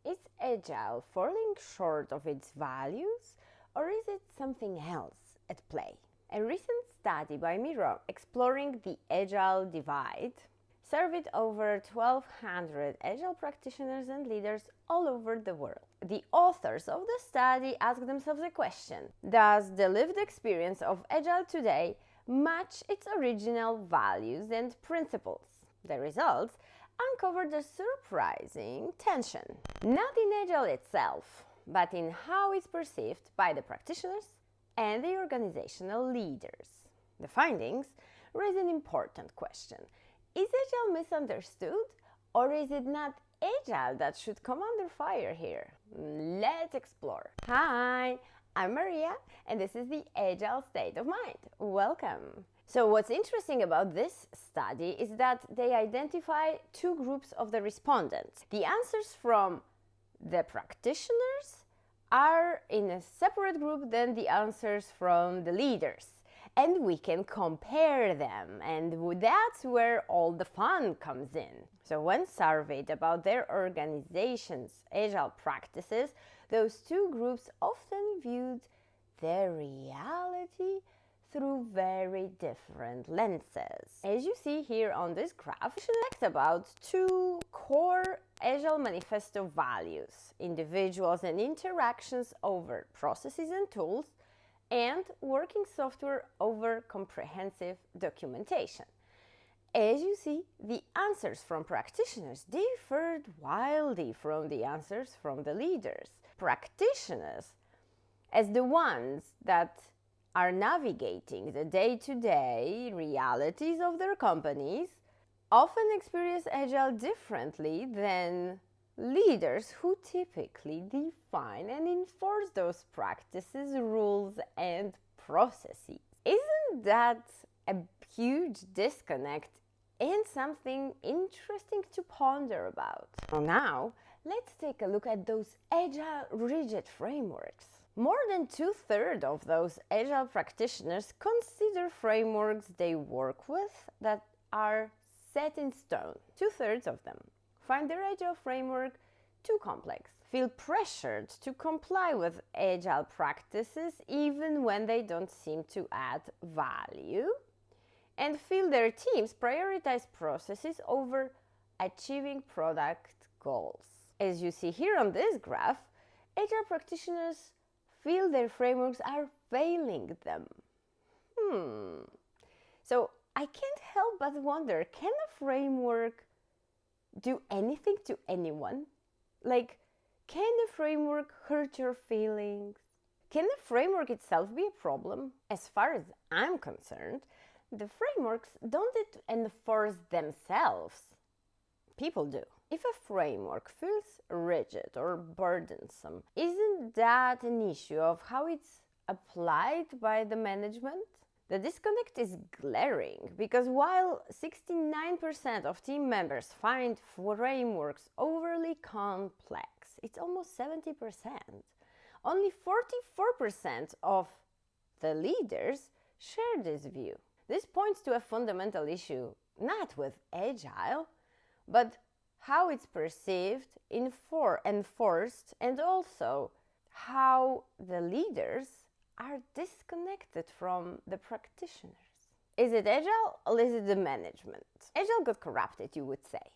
Is Agile falling short of its values, or is it something else at play? A recent study by Miro exploring the Agile Divide surveyed over 1,200 Agile practitioners and leaders all over the world. The authors of the study asked themselves a question: does the lived experience of Agile today match its original values and principles? The results uncovered a surprising tension, not in Agile itself, but in how it's perceived by the practitioners and the organizational leaders. The findings raise an important question. Is Agile misunderstood, or is it not Agile that should come under fire here? Let's explore. Hi, I'm Maria, and this is the Agile State of Mind. Welcome. So what's interesting about this study is that they identify two groups of the respondents. The answers from the practitioners are in a separate group than the answers from the leaders. And we can compare them, and that's where all the fun comes in. So when surveyed about their organization's Agile practices, those two groups often viewed their reality through very different lenses. As you see here on this graph, we should talk about two core Agile manifesto values: individuals and interactions over processes and tools, and working software over comprehensive documentation. As you see, the answers from practitioners differed wildly from the answers from the leaders. Practitioners, as the ones that are navigating the day-to-day realities of their companies, often experience Agile differently than leaders who typically define and enforce those practices, rules, and processes. Isn't that a huge disconnect and something interesting to ponder about? Now, let's take a look at those Agile rigid frameworks. More than 2/3 of those Agile practitioners consider frameworks they work with that are set in stone. 2/3 of them find their Agile framework too complex, feel pressured to comply with Agile practices even when they don't seem to add value, and feel their teams prioritize processes over achieving product goals. As you see here on this graph, Agile practitioners feel their frameworks are failing them. So I can't help but wonder, can a framework do anything to anyone? Like, can the framework hurt your feelings? Can the framework itself be a problem? As far as I'm concerned, the frameworks don't enforce themselves. People do. If a framework feels rigid or burdensome, isn't that an issue of how it's applied by the management? The disconnect is glaring because while 69% of team members find frameworks overly complex, it's almost 70%. Only 44% of the leaders share this view. This points to a fundamental issue, not with Agile, but how it's perceived, enforced, and also how the leaders are disconnected from the practitioners. Is it Agile or is it the management? Agile got corrupted, you would say.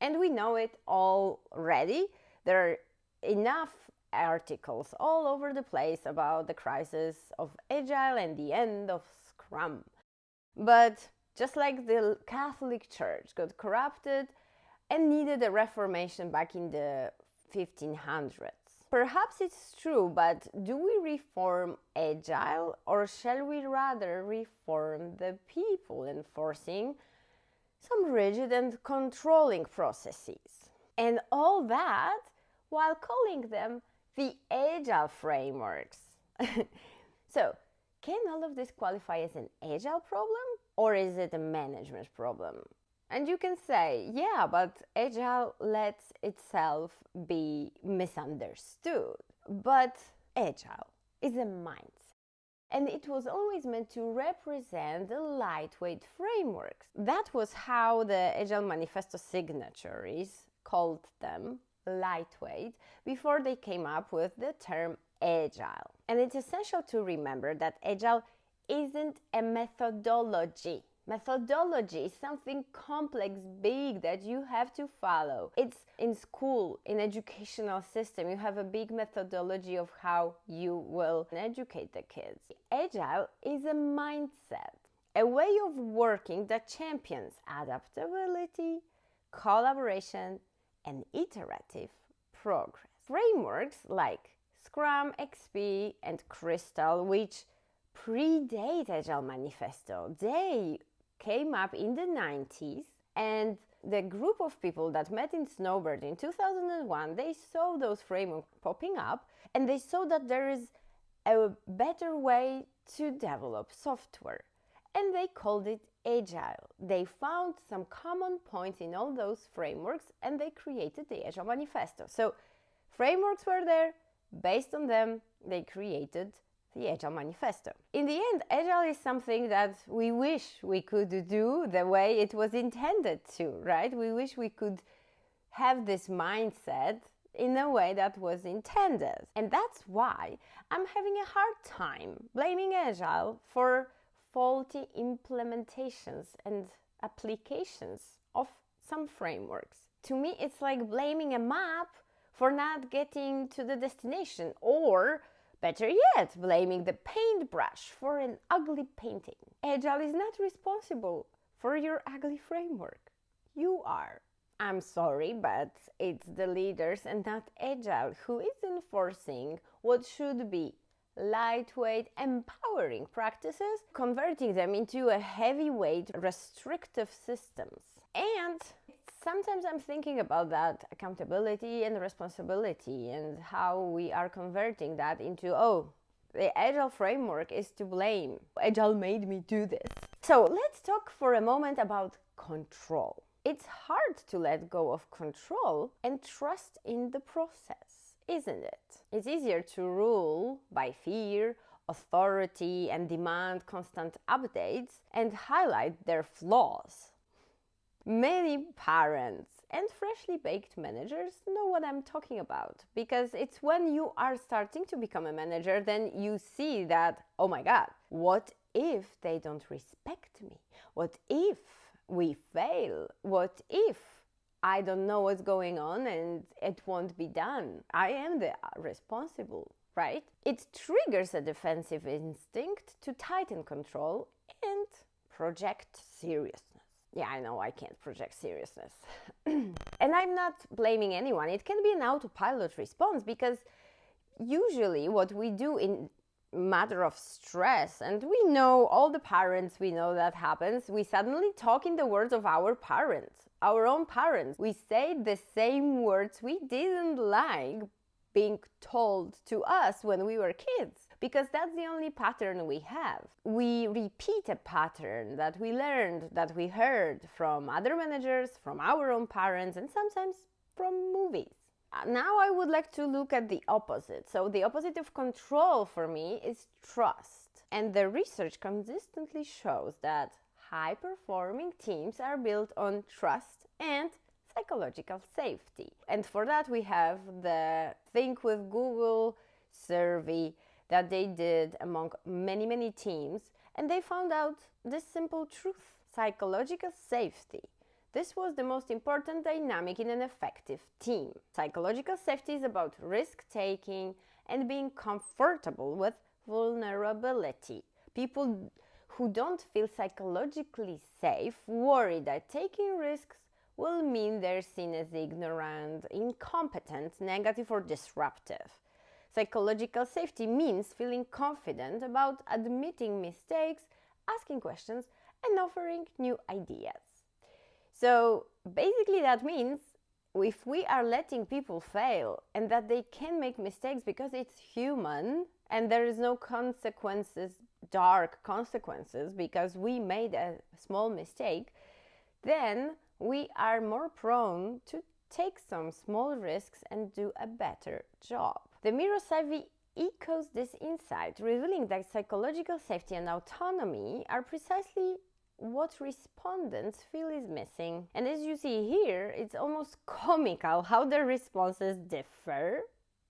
And we know it already. There are enough articles all over the place about the crisis of Agile and the end of Scrum. But just like the Catholic Church got corrupted and needed a reformation back in the 1500s. Perhaps it's true, but do we reform Agile, or shall we rather reform the people enforcing some rigid and controlling processes? And all that while calling them the Agile frameworks. So, can all of this qualify as an Agile problem, or is it a management problem? And you can say, yeah, but Agile lets itself be misunderstood. But Agile is a mindset, and it was always meant to represent the lightweight frameworks. That was how the Agile Manifesto signatories called them lightweight before they came up with the term Agile. And it's essential to remember that Agile isn't a methodology. Methodology is something complex, big that you have to follow. It's in school, in educational system, you have a big methodology of how you will educate the kids. Agile is a mindset, a way of working that champions adaptability, collaboration, and iterative progress. Frameworks like Scrum, XP, and Crystal, which predate Agile Manifesto, they came up in the 90s, and the group of people that met in Snowbird in 2001, they saw those frameworks popping up, and they saw that there is a better way to develop software, and they called it Agile. They found some common points in all those frameworks, and they created the Agile Manifesto. So frameworks were there, based on them, they created the Agile Manifesto. In the end, Agile is something that we wish we could do the way it was intended to, right? We wish we could have this mindset in a way that was intended. And that's why I'm having a hard time blaming Agile for faulty implementations and applications of some frameworks. To me, it's like blaming a map for not getting to the destination, or better yet, blaming the paintbrush for an ugly painting. Agile is not responsible for your ugly framework. You are. I'm sorry, but it's the leaders and not Agile who is enforcing what should be lightweight, empowering practices, converting them into a heavyweight, restrictive systems. And sometimes I'm thinking about that accountability and responsibility and how we are converting that into, the Agile framework is to blame. Agile made me do this. So let's talk for a moment about control. It's hard to let go of control and trust in the process, isn't it? It's easier to rule by fear, authority, and demand constant updates and highlight their flaws. Many parents and freshly baked managers know what I'm talking about, because it's when you are starting to become a manager, then you see that, oh my God, what if they don't respect me? What if we fail? What if I don't know what's going on and it won't be done? I am the responsible, right? It triggers a defensive instinct to tighten control and project seriousness. Yeah, I know I can't project seriousness. And I'm not blaming anyone. It can be an autopilot response, because usually what we do in matter of stress, and we know, all the parents, we know that happens, we suddenly talk in the words of our parents, our own parents. We say the same words we didn't like being told to us when we were kids, because that's the only pattern we have. We repeat a pattern that we learned, that we heard from other managers, from our own parents, and sometimes from movies. Now I would like to look at the opposite. So the opposite of control for me is trust. And the research consistently shows that high-performing teams are built on trust and psychological safety. And for that we have the Think with Google survey that they did among many teams, and they found out this simple truth: psychological safety. This was the most important dynamic in an effective team. Psychological safety is about risk-taking and being comfortable with vulnerability. People who don't feel psychologically safe worry that taking risks will mean they're seen as ignorant, incompetent, negative, or disruptive. Psychological safety means feeling confident about admitting mistakes, asking questions, and offering new ideas. So basically that means if we are letting people fail and that they can make mistakes because it's human and there is no consequences, dark consequences, because we made a small mistake, then we are more prone to take some small risks and do a better job. The Miro survey echoes this insight, revealing that psychological safety and autonomy are precisely what respondents feel is missing. And as you see here, it's almost comical how the responses differ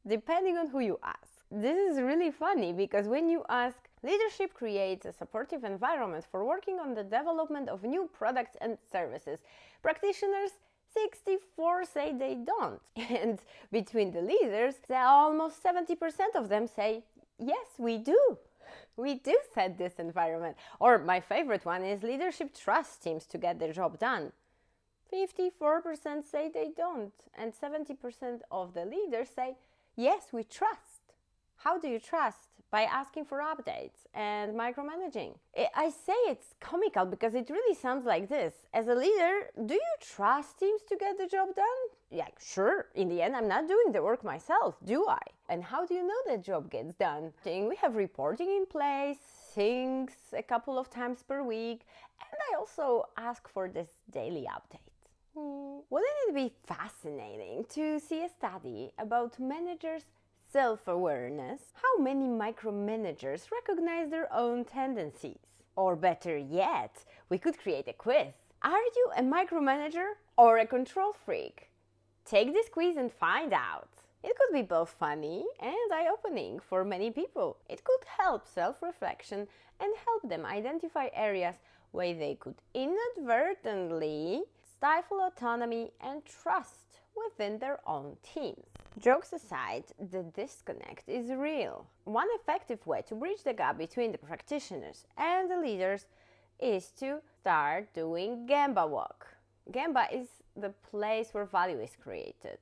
depending on who you ask. This is really funny because when you ask, leadership creates a supportive environment for working on the development of new products and services, practitioners 64 say they don't. And between the leaders, almost 70% of them say, yes, we do. We do set this environment. Or my favorite one is leadership trusts teams to get their job done. 54% say they don't. And 70% of the leaders say, yes, we trust. How do you trust? By asking for updates and micromanaging. I say it's comical because it really sounds like this. As a leader, do you trust teams to get the job done? Yeah, sure. In the end, I'm not doing the work myself, do I? And how do you know the job gets done? We have reporting in place, things a couple of times per week, and I also ask for this daily update. Wouldn't it be fascinating to see a study about managers' self-awareness? How many micromanagers recognize their own tendencies? Or better yet, we could create a quiz. Are you a micromanager or a control freak? Take this quiz and find out. It could be both funny and eye-opening for many people. It could help self-reflection and help them identify areas where they could inadvertently stifle autonomy and trust within their own teams. Jokes aside, the disconnect is real. One effective way to bridge the gap between the practitioners and the leaders is to start doing Gemba walk. Gemba is the place where value is created.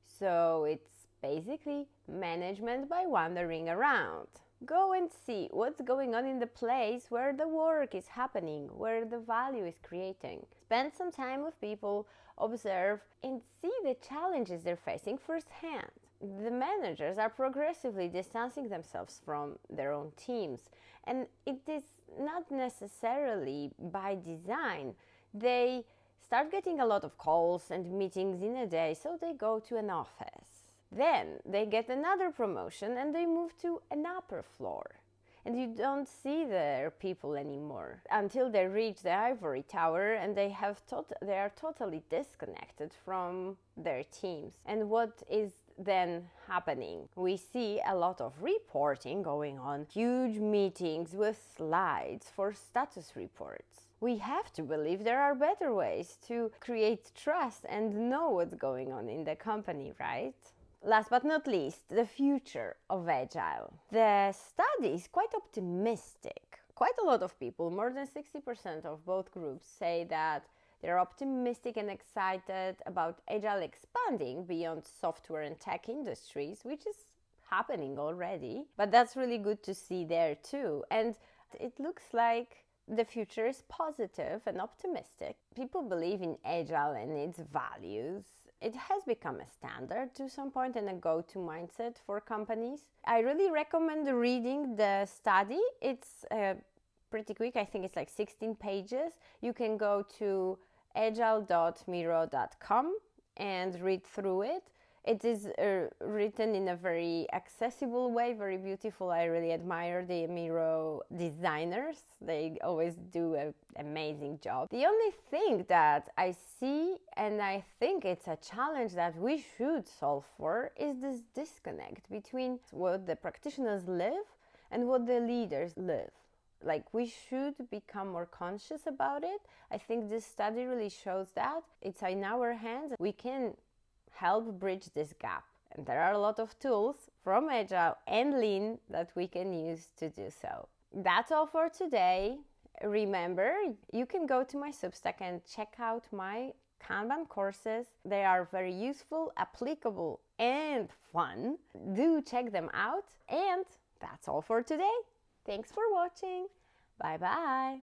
So it's basically management by wandering around. Go and see what's going on in the place where the work is happening, where the value is creating. Spend some time with people, observe, and see the challenges they're facing firsthand. The managers are progressively distancing themselves from their own teams, and it is not necessarily by design. They start getting a lot of calls and meetings in a day, so they go to an office. Then they get another promotion and they move to an upper floor. And you don't see their people anymore until they reach the ivory tower and they are totally disconnected from their teams. And what is then happening? We see a lot of reporting going on, huge meetings with slides for status reports. We have to believe there are better ways to create trust and know what's going on in the company, right? Last but not least, the future of Agile. The study is quite optimistic. Quite a lot of people, more than 60% of both groups, say that they're optimistic and excited about Agile expanding beyond software and tech industries, which is happening already. But that's really good to see there too. And it looks like the future is positive and optimistic. People believe in Agile and its values. It has become a standard to some point and a go-to mindset for companies. I really recommend reading the study. It's pretty quick. I think it's like 16 pages. You can go to agile.miro.com and read through it. It is written in a very accessible way, very beautiful. I really admire the Miro designers. They always do an amazing job. The only thing that I see, and I think it's a challenge that we should solve for, is this disconnect between what the practitioners live and what the leaders live. Like, we should become more conscious about it. I think this study really shows that. It's in our hands. We can help bridge this gap. And there are a lot of tools from Agile and Lean that we can use to do so. That's all for today. Remember, you can go to my Substack and check out my Kanban courses. They are very useful, applicable, and fun. Do check them out. And that's all for today. Thanks for watching. Bye-bye.